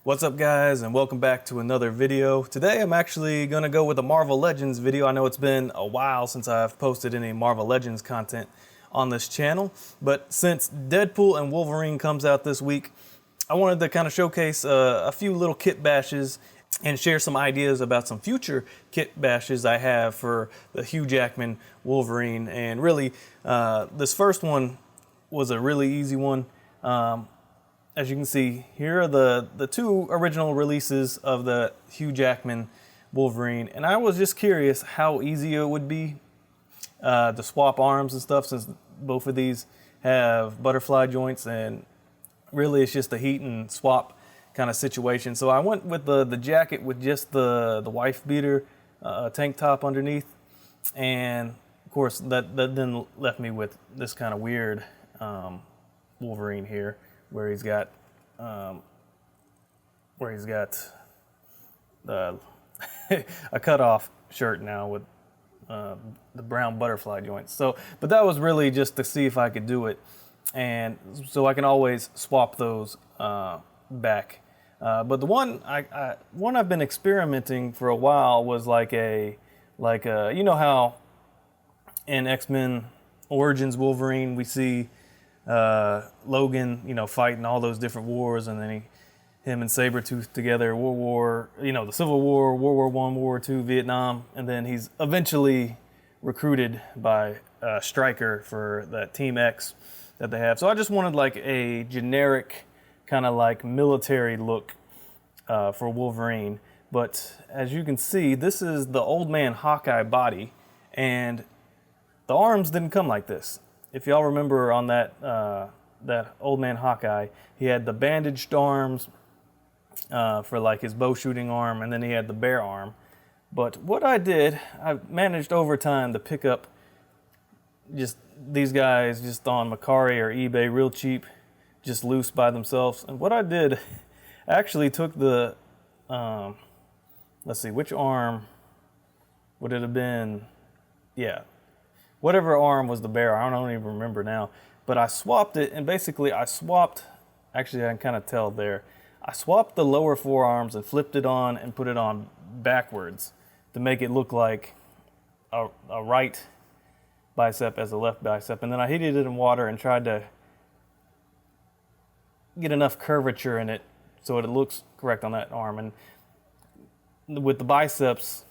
What's up guys, and welcome back to another video. Today I'm actually gonna go with a Marvel Legends video. I know it's been a while since I've posted any Marvel Legends content on this channel, but since Deadpool and Wolverine comes out this week, I wanted to kind of showcase a few little kit bashes and share some ideas about some future kit bashes I have for the Hugh Jackman Wolverine. And really, this first one was a really easy one. As you can see, here are the two original releases of the Hugh Jackman Wolverine. And I was just curious how easy it would be to swap arms and stuff, since both of these have butterfly joints, and really it's just a heat and swap kind of situation. So I went with the jacket with just the wife beater tank top underneath. And of course that then left me with this kind of weird Wolverine here, where he's got the a cutoff shirt now with the brown butterfly joints. So, but that was really just to see if I could do it, and so I can always swap those back. But the one I've been experimenting for a while was like a you know how in X-Men Origins Wolverine we see Logan, you know, fighting all those different wars, and then him and Sabretooth together, the Civil War, World War I, World War II, Vietnam, and then he's eventually recruited by Stryker for that Team X that they have. So I just wanted like a generic kind of like military look for Wolverine. But as you can see, this is the old man Hawkeye body, and the arms didn't come like this. If y'all remember on that old man Hawkeye, he had the bandaged arms for like his bow shooting arm, and then he had the bare arm. But what I did, I managed over time to pick up just these guys just on Mercari or eBay real cheap, just loose by themselves. And what I did, I actually took the, let's see, which arm would it have been? Yeah. Whatever arm was the bear, I don't even remember now. But I swapped it, and basically actually I can kind of tell there. I swapped the lower forearms and flipped it on and put it on backwards to make it look like a right bicep as a left bicep. And then I heated it in water and tried to get enough curvature in it so it looks correct on that arm. And with the biceps,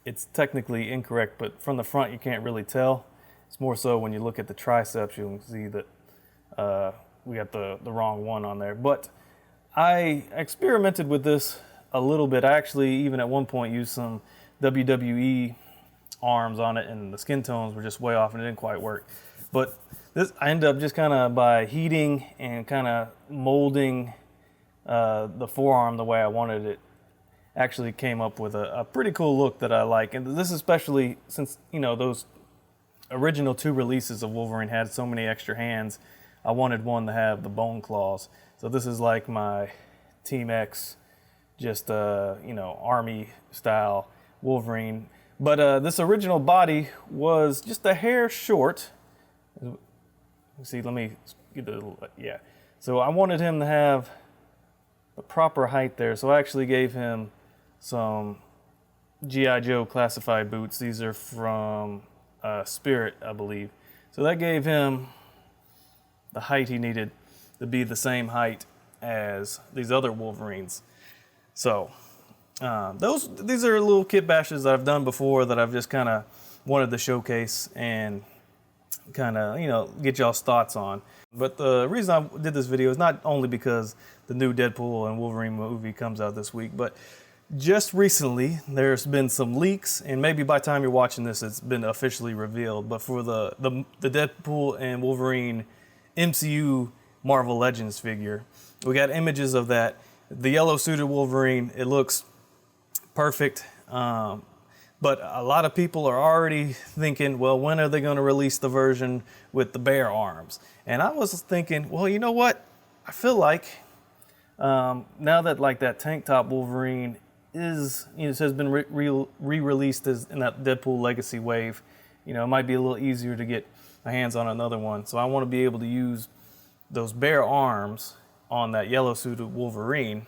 it's technically incorrect, but from the front you can't really tell. It's more so when you look at the triceps, you can see that we got the wrong one on there. But I experimented with this a little bit. I actually even at one point used some WWE arms on it, and the skin tones were just way off and it didn't quite work. But this, I ended up just kind of by heating and kind of molding the forearm the way I wanted it, actually came up with a pretty cool look that I like. And this especially since, you know, those original two releases of Wolverine had so many extra hands, I wanted one to have the bone claws. So this is like my Team X, just army style Wolverine. But this original body was just a hair short. See, let me get a little, yeah. So I wanted him to have the proper height there. So I actually gave him some G.I. Joe classified boots. These are from Spirit, I believe. So that gave him the height he needed to be the same height as these other Wolverines. So these are little kit bashes that I've done before that I've just kind of wanted to showcase and kind of, you know, get y'all's thoughts on. But the reason I did this video is not only because the new Deadpool and Wolverine movie comes out this week, but just recently there's been some leaks, and maybe by the time you're watching this it's been officially revealed, but for the Deadpool and Wolverine MCU Marvel Legends figure, we got images of that. The yellow suited Wolverine, it looks perfect. But a lot of people are already thinking, well, when are they going to release the version with the bare arms? And I was thinking, well, you know what? I feel like now that like that tank top Wolverine is, you know, has been re-released as in that Deadpool Legacy wave, you know, it might be a little easier to get my hands on another one. So I want to be able to use those bare arms on that yellow suited Wolverine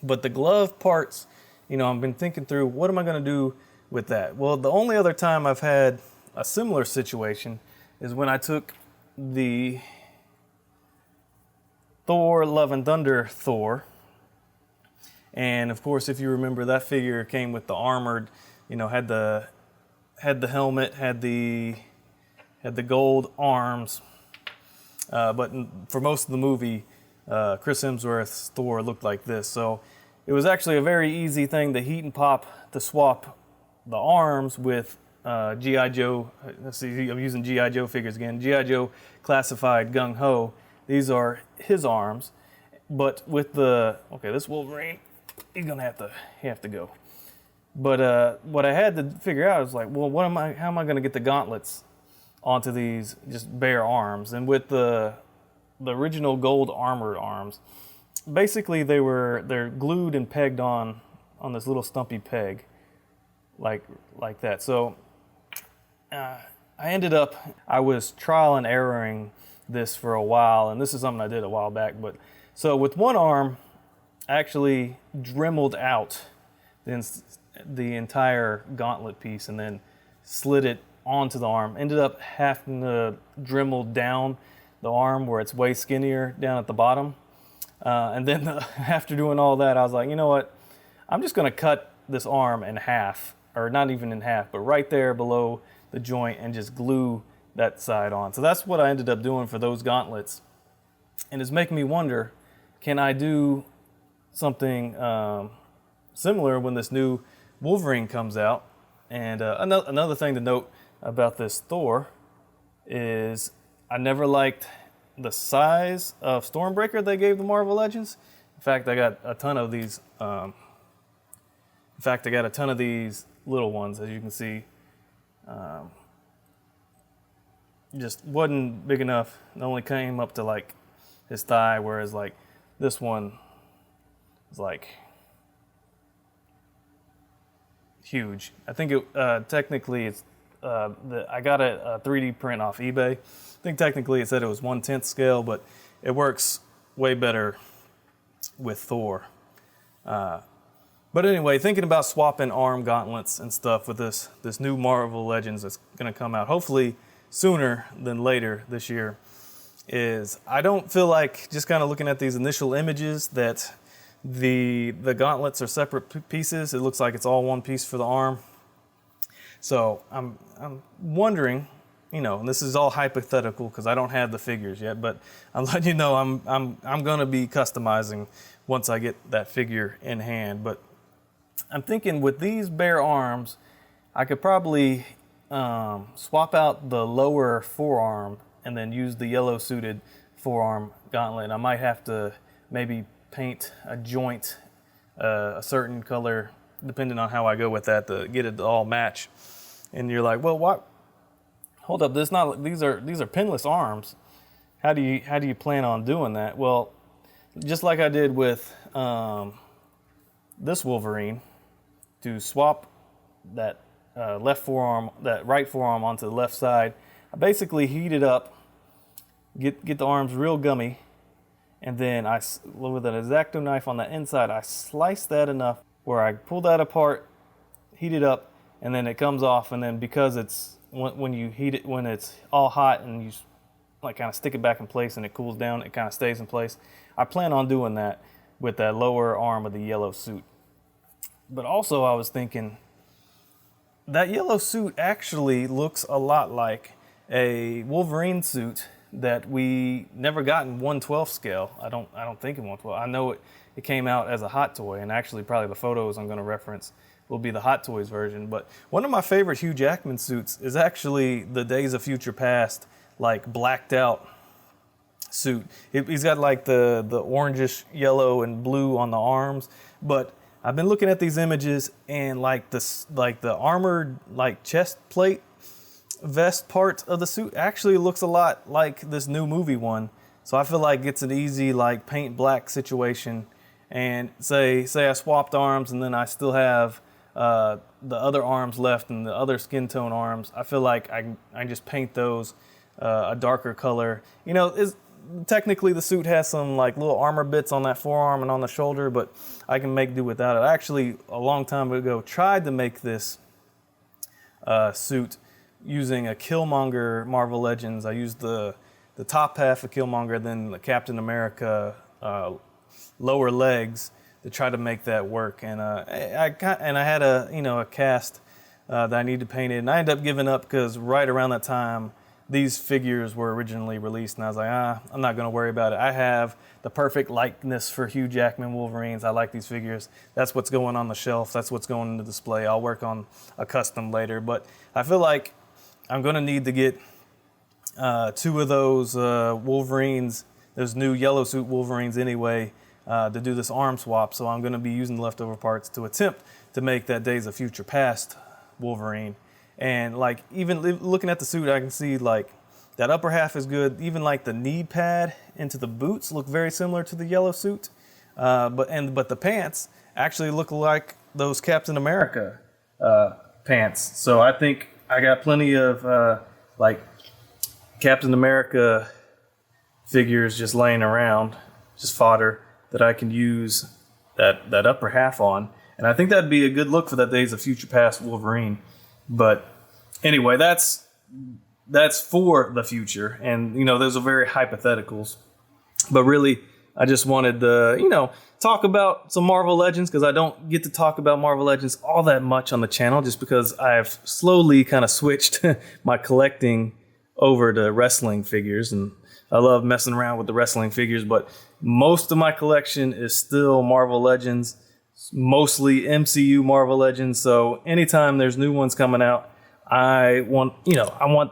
But the glove parts, I've been thinking through, what am I going to do with that? Well, the only other time I've had a similar situation is when I took the Thor Love and Thunder Thor. And of course, if you remember, that figure came with the armored, had the helmet, had the gold arms. But for most of the movie, Chris Hemsworth's Thor looked like this. So it was actually a very easy thing to heat and pop to swap the arms with G.I. Joe. Let's see, I'm using G.I. Joe figures again. G.I. Joe Classified Gung Ho. These are his arms. But with this Wolverine, he's gonna have to go. But what I had to figure out is like, well, how am I gonna get the gauntlets onto these just bare arms? And with the original gold armored arms, basically they're glued and pegged on this little stumpy peg, like that. So I was trial and erroring this for a while, and this is something I did a while back. But so with one arm, I actually dremeled out the entire gauntlet piece and then slid it onto the arm. Ended up having to dremel down the arm where it's way skinnier down at the bottom. And then after doing all that, I was like, you know what? I'm just going to cut this arm in half, or not even in half, but right there below the joint, and just glue that side on. So that's what I ended up doing for those gauntlets. And it's making me wonder, can I do something similar when this new Wolverine comes out? And another thing to note about this Thor is I never liked the size of Stormbreaker they gave the Marvel Legends. In fact, I got a ton of these. Little ones, as you can see. Just wasn't big enough. It only came up to like his thigh, whereas like this one is like huge. I think it technically it's I got a 3D print off eBay. I think technically it said it was 1/10 scale, but it works way better with Thor. But anyway, thinking about swapping arm gauntlets and stuff with this new Marvel Legends that's going to come out, hopefully sooner than later this year, is I don't feel like, just kind of looking at these initial images, that the gauntlets are separate pieces. It looks like it's all one piece for the arm. So I'm wondering, and this is all hypothetical because I don't have the figures yet, but I'm letting you know I'm going to be customizing once I get that figure in hand. But I'm thinking with these bare arms, I could probably swap out the lower forearm and then use the yellow suited forearm gauntlet. I might have to maybe paint a joint a certain color, depending on how I go with that, to get it to all match. And you're like, well, what? Hold up, these are pinless arms. How do you plan on doing that? Well, just like I did with this Wolverine, to swap that right forearm onto the left side, I basically heat it up, get the arms real gummy, and then with an X-Acto knife on the inside, I slice that enough where I pull that apart, heat it up, and then it comes off. And then because it's when you heat it, when it's all hot and you like kind of stick it back in place and it cools down, it kind of stays in place. I plan on doing that with that lower arm of the yellow suit. But also I was thinking that yellow suit actually looks a lot like a Wolverine suit that we never got in 1/12 scale. I don't think in 1/12. I know it came out as a Hot Toy, and actually probably the photos I'm going to reference will be the Hot Toys version. But one of my favorite Hugh Jackman suits is actually the Days of Future Past, like blacked out suit. He's got like the orangish yellow and blue on the arms, but I've been looking at these images, and like the armored like chest plate vest part of the suit actually looks a lot like this new movie one. So I feel like it's an easy like paint black situation. And say I swapped arms and then I still have the other arms left and the other skin tone arms. I feel like I just paint those a darker color. technically the suit has some like little armor bits on that forearm and on the shoulder, but I can make do without it. I actually, a long time ago, tried to make this suit using a Killmonger Marvel Legends. I used the top half of Killmonger, then the Captain America lower legs to try to make that work. And I had a cast that I needed to paint it, and I ended up giving up because right around that time these figures were originally released, and I was like, I'm not going to worry about it. I have the perfect likeness for Hugh Jackman Wolverines. I like these figures. That's what's going on the shelf. That's what's going in the display. I'll work on a custom later, but I feel like I'm going to need to get 2 of those Wolverines, those new yellow suit Wolverines anyway, to do this arm swap. So I'm going to be using the leftover parts to attempt to make that Days of Future Past Wolverine. And like, even looking at the suit, I can see like that upper half is good. Even like the knee pad into the boots look very similar to the yellow suit. But the pants actually look like those Captain America pants. So I think I got plenty of like Captain America figures just laying around, just fodder that I can use that upper half on. And I think that'd be a good look for that Days of Future Past Wolverine. But anyway, that's for the future. And, those are very hypotheticals. But really, I just wanted to, talk about some Marvel Legends, because I don't get to talk about Marvel Legends all that much on the channel, just because I've slowly kind of switched my collecting over to wrestling figures. And I love messing around with the wrestling figures, but most of my collection is still Marvel Legends. Mostly MCU Marvel Legends. So anytime there's new ones coming out, I want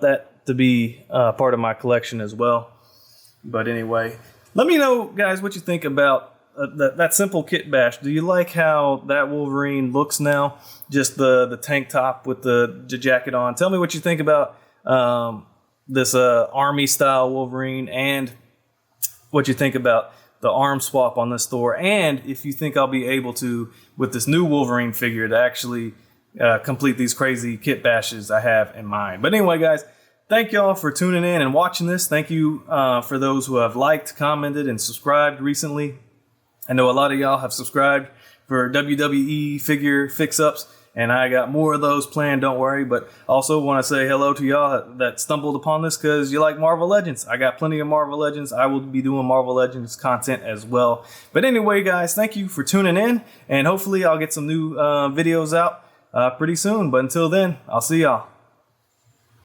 that to be part of my collection as well. But anyway, let me know, guys, what you think about that simple kit bash. Do you like how that Wolverine looks now? Just the tank top with the jacket on. Tell me what you think about this army style Wolverine, and what you think about the arm swap on this Thor, and if you think I'll be able to, with this new Wolverine figure, to actually complete these crazy kit bashes I have in mind. But anyway, guys, thank y'all for tuning in and watching this. Thank you for those who have liked, commented, and subscribed recently. I know a lot of y'all have subscribed for WWE figure fix-ups, and I got more of those planned, don't worry. But also want to say hello to y'all that stumbled upon this because you like Marvel Legends. I got plenty of Marvel Legends. I will be doing Marvel Legends content as well. But anyway, guys, thank you for tuning in, and hopefully I'll get some new videos out pretty soon. But until then, I'll see y'all.